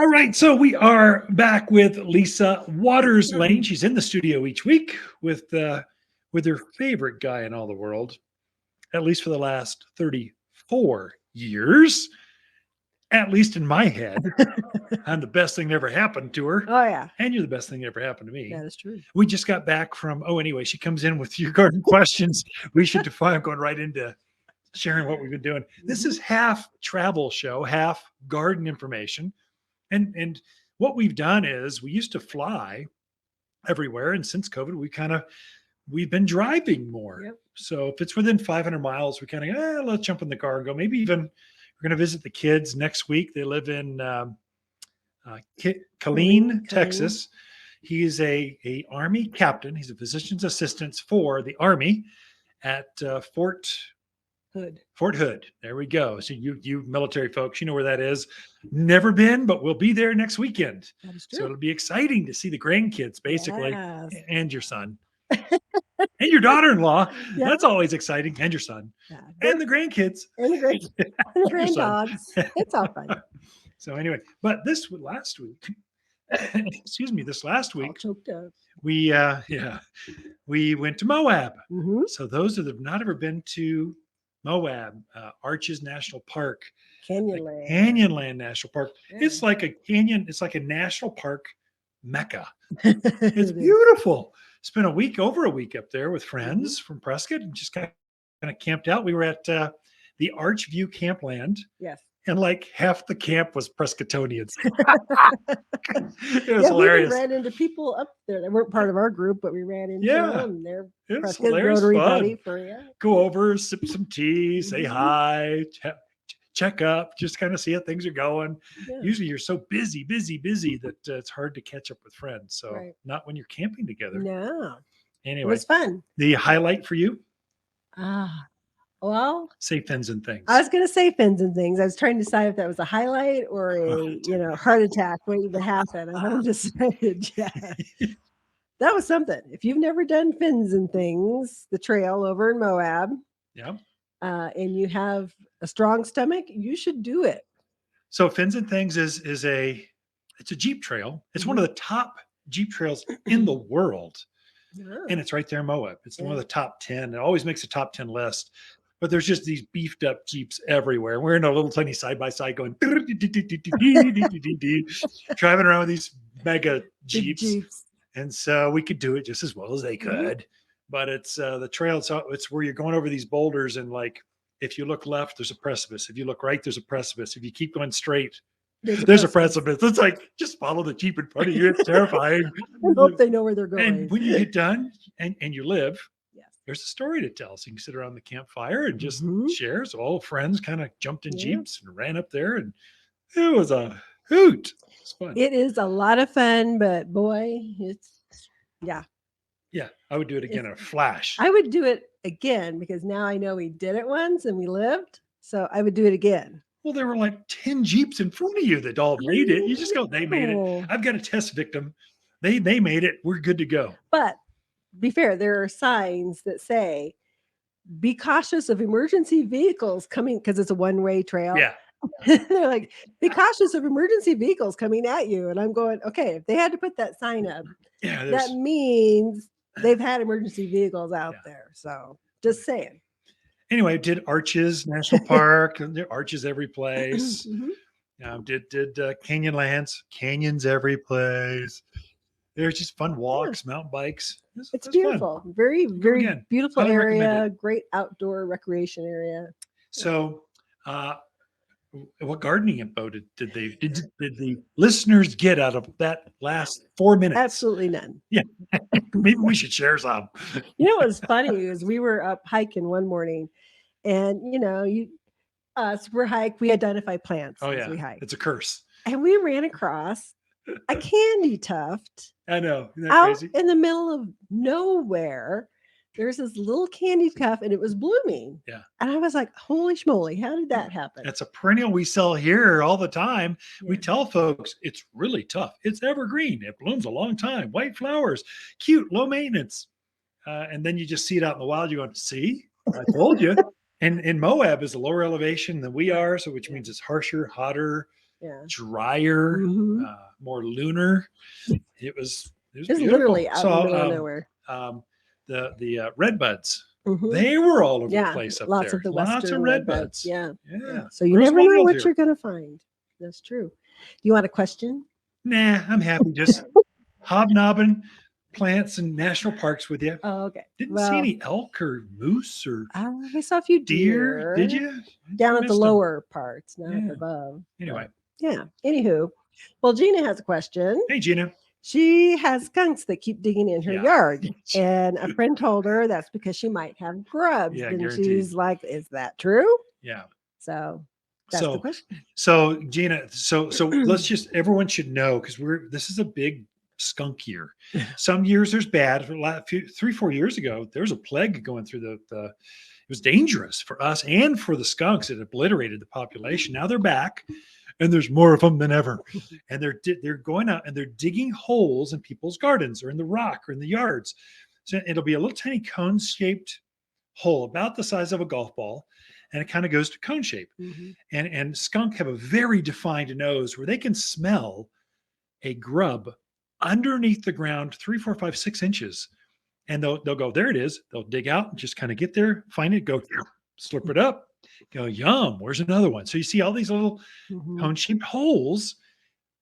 All right, so we are back with Lisa Waters Lain. She's in the studio each week with her favorite guy in all the world, at least for the last 34 years. At least in my head, I'm the best thing that ever happened to her. Oh, yeah. And you're the best thing that ever happened to me. That is true. We just got back from, anyway, she comes in with your garden questions. We should define, I'm going right into sharing what we've been doing. This is half travel show, half garden information. And what we've done is we used to fly everywhere. And since COVID, we've been driving more. Yep. So if it's within 500 miles, we kind of, let's jump in the car and go. Maybe even we're going to visit the kids next week. They live in Lain, Texas. He's a Army captain. He's a physician's assistant for the Army at Fort Hood. There we go. So you military folks, you know where that is. Never been, but we'll be there next weekend. That is true. So it'll be exciting to see the grandkids, basically, Yes. and your son. And your daughter-in-law. Yeah. That's always exciting. And your son. Yeah. And the grandkids. And the granddogs. It's all fun. So anyway, but this last week, this last week, all choked up. we went to Moab. Mm-hmm. So those that have not ever been to Moab, Arches National Park, Canyonland National Park. Yeah. It's like a canyon. It's like a national park mecca. It's beautiful. Spent over a week up there with friends from Prescott and just kind of camped out. We were at the Archview Campland. Yes. And like half the camp was Prescottonians. It was hilarious. We ran into people up there that weren't part of our group, but we ran into them. They're Prescott Rotary buddy for Go over, sip some tea, say hi, check up, just kind of see how things are going. Yeah. Usually you're so busy that it's hard to catch up with friends. So not when you're camping together. No. Anyway. It was fun. The highlight for you? Well, say fins and things. I was going to say fins and things. I was trying to decide if that was a highlight or a heart attack waiting to happen. I haven't decided yet. That was something. If you've never done fins and things, the trail over in Moab, and you have a strong stomach, you should do it. So fins and things it's a Jeep trail. It's one of the top Jeep trails in the world. Yeah. And it's right there in Moab. It's one of the top 10. It always makes a top 10 list. But there's just these beefed up Jeeps everywhere. We're in a little tiny side-by-side going, driving around with these mega Jeeps. And so we could do it just as well as they could. But it's the trail. It's where you're going over these boulders. And like, if you look left, there's a precipice. If you look right, there's a precipice. If you keep going straight, there's a precipice. It's like, just follow the Jeep in front of you. It's terrifying. I hope they know where they're going. And when you get done and you live, there's a story to tell. So you can sit around the campfire and just share. So all friends kind of jumped in Jeeps and ran up there, and it was a hoot. It's fun. It is a lot of fun, but boy, Yeah, I would do it again in a flash. I would do it again because now I know we did it once and we lived. So I would do it again. Well, there were like 10 Jeeps in front of you that all made it. You just go, they made it. I've got a test victim. They made it. We're good to go. But be fair, there are signs that say, be cautious of emergency vehicles coming, because it's a one-way trail. Yeah. They're like, be cautious of emergency vehicles coming at you. And I'm going, okay, if they had to put that sign up, that means they've had emergency vehicles out there. So just saying. Anyway, did Arches National Park, there are arches every place. Did canyons every place. There's just fun walks, mountain bikes. It's beautiful. Fun. Very, very beautiful area. Great outdoor recreation area. So, what gardening info did the listeners get out of that last 4 minutes? Absolutely none. Yeah, maybe we should share some. You know what's funny is we were up hiking one morning, and we're hike. We identify plants as we hike. It's a curse. And we ran across a candy tuft. I know. Isn't that out crazy? In the middle of nowhere. There's this little candy tuft and it was blooming. Yeah. And I was like, holy schmoly, how did that happen? It's a perennial we sell here all the time. Yeah. We tell folks it's really tough. It's evergreen. It blooms a long time. White flowers, cute, low maintenance. And then you just see it out in the wild. You're going, see, I told you. And Moab is a lower elevation than we are. So which means it's harsher, hotter. drier, Mhm. more lunar. It was It's beautiful. literally out in the middle of So nowhere. the red buds, Mhm. they were all over the Yeah, place up lots there. of the Lots of western red redbuds. buds. Yeah, Yeah. so you Where's never know wild what here? you're gonna find. That's true. You want a question? Nah, I'm happy just hobnobbing plants and national parks with you. Oh, okay. Didn't see Well, any elk or moose or I saw a few deer, did deer you? down I at the missed them. lower parts, not up Yeah. above. Anyway. But, yeah. Anywho, well, Gina has a question. Hey, Gina. She has skunks that keep digging in her Yeah. yard. And a friend told her that's because she might have grubs. Yeah, Then guaranteed. she's like, is that true? Yeah. So that's the question. So Gina, so let's just, everyone should know, because this is a big skunk year. Some years there's bad. For the last 3-4 years ago, there was a plague going through it was dangerous for us and for the skunks. It obliterated the population. Now they're back, and there's more of them than ever. And they're going out and they're digging holes in people's gardens or in the rock or in the yards. So it'll be a little tiny cone-shaped hole about the size of a golf ball, and it kind of goes to cone shape. Mhm. And skunk have a very defined nose where they can smell a grub underneath the ground 3, 4, 5, 6 inches, and they'll go, there it is. They'll dig out and just kind of get there, find it, go slurp it up, go, yum, where's another one? So you see all these little Mhm. cone-shaped holes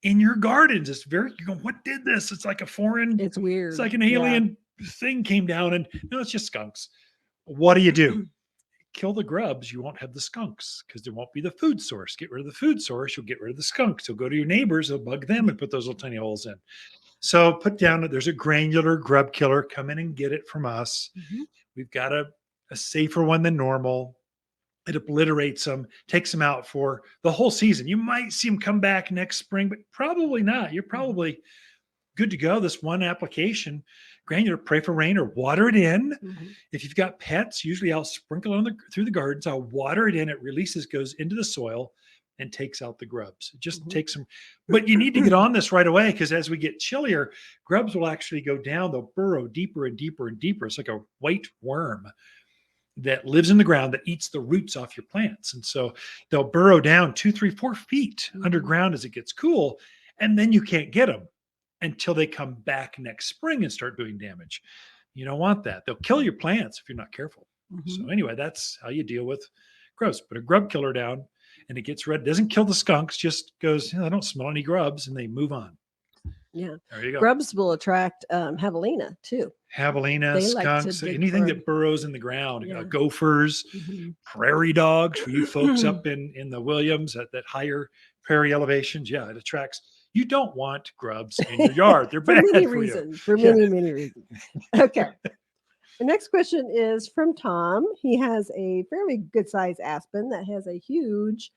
in your gardens. It's very, you go, what did this? It's like a foreign, It's weird. it's like an alien thing came down, and no, it's just skunks. What do? Kill the grubs, you won't have the skunks because there won't be the food source. Get rid of the food source, you'll get rid of the skunks. So go to your neighbors, they'll bug them and put those little tiny holes in. So put down that there's a granular grub killer. Come in and get it from us. Mhm. We've got a safer one than normal. It obliterates them, takes them out for the whole season. You might see them come back next spring, but probably not. You're probably good to go. This one application, granular, pray for rain or water it in. Mhm. If you've got pets, usually I'll sprinkle on through the gardens. I'll water it in. It releases, goes into the soil, and takes out the grubs. It just takes them. But you need to get on this right away, because as we get chillier, grubs will actually go down. They'll burrow deeper and deeper and deeper. It's like a white worm that lives in the ground that eats the roots off your plants. And so they'll burrow down 2, 3, 4 feet underground as it gets cool. And then you can't get them until they come back next spring and start doing damage. You don't want that. They'll kill your plants if you're not careful. So anyway, that's how you deal with grubs. Put a grub killer down, and it gets rid. Doesn't kill the skunks, just goes, I don't smell any grubs, and they move on. Yeah. There you go. Grubs will attract javelina too. Javelina, They like to skunks, dig anything for- that burrows in the ground, Yeah. gophers, prairie dogs for you folks up in the Williams at that higher prairie elevations. Yeah, it attracts. You don't want grubs in your yard. They're for bad many for reasons. you. For many reasons. Okay. The next question is from Tom. He has a fairly good sized aspen that has a huge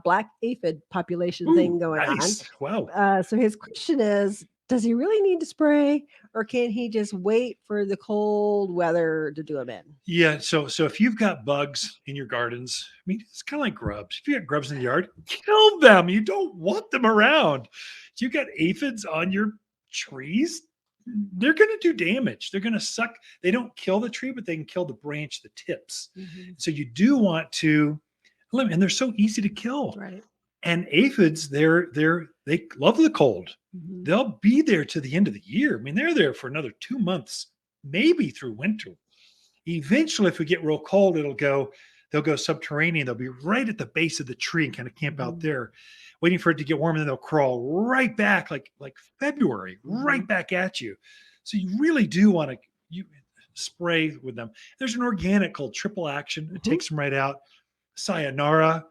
black aphid population thing going Nice. on. Wow. So his question is, does he really need to spray, or can he just wait for the cold weather to do him in? Yeah. So if you've got bugs in your gardens, I mean, it's kind of like grubs. If you got grubs in the yard, kill them. You don't want them around. If you got aphids on your trees, they're going to do damage. They're going to suck. They don't kill the tree, but they can kill the branch, the tips. So you do want to limit, and they're so easy to kill. Right. And aphids, they love the cold. They'll be there to the end of the year. I mean, they're there for another 2 months, maybe through winter. Eventually, if we get real cold, they'll go subterranean. They'll be right at the base of the tree and kind of camp out there, waiting for it to get warm, and then they'll crawl right back, like February, right back at you. So you really do want to spray with them. There's an organic called Triple Action. It takes them right out. Sayonara.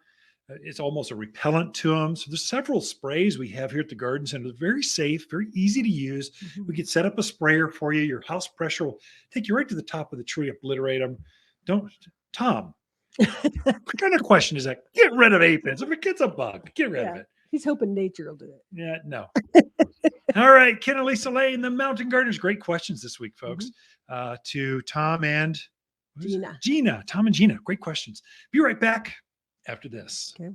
It's almost a repellent to them. So there's several sprays we have here at the garden center. It's very safe, very easy to use. We could set up a sprayer for you. Your house pressure will take you right to the top of the tree, obliterate them. Tom, what kind of question is that? Get rid of aphids. If it gets a bug, get rid of it. He's hoping nature will do it. Yeah, no. All right, Ken and Lisa Lain, the Mountain Gardeners. Great questions this week, folks. To Tom and Gina. Tom and Gina. Great questions. Be right back after this. Okay.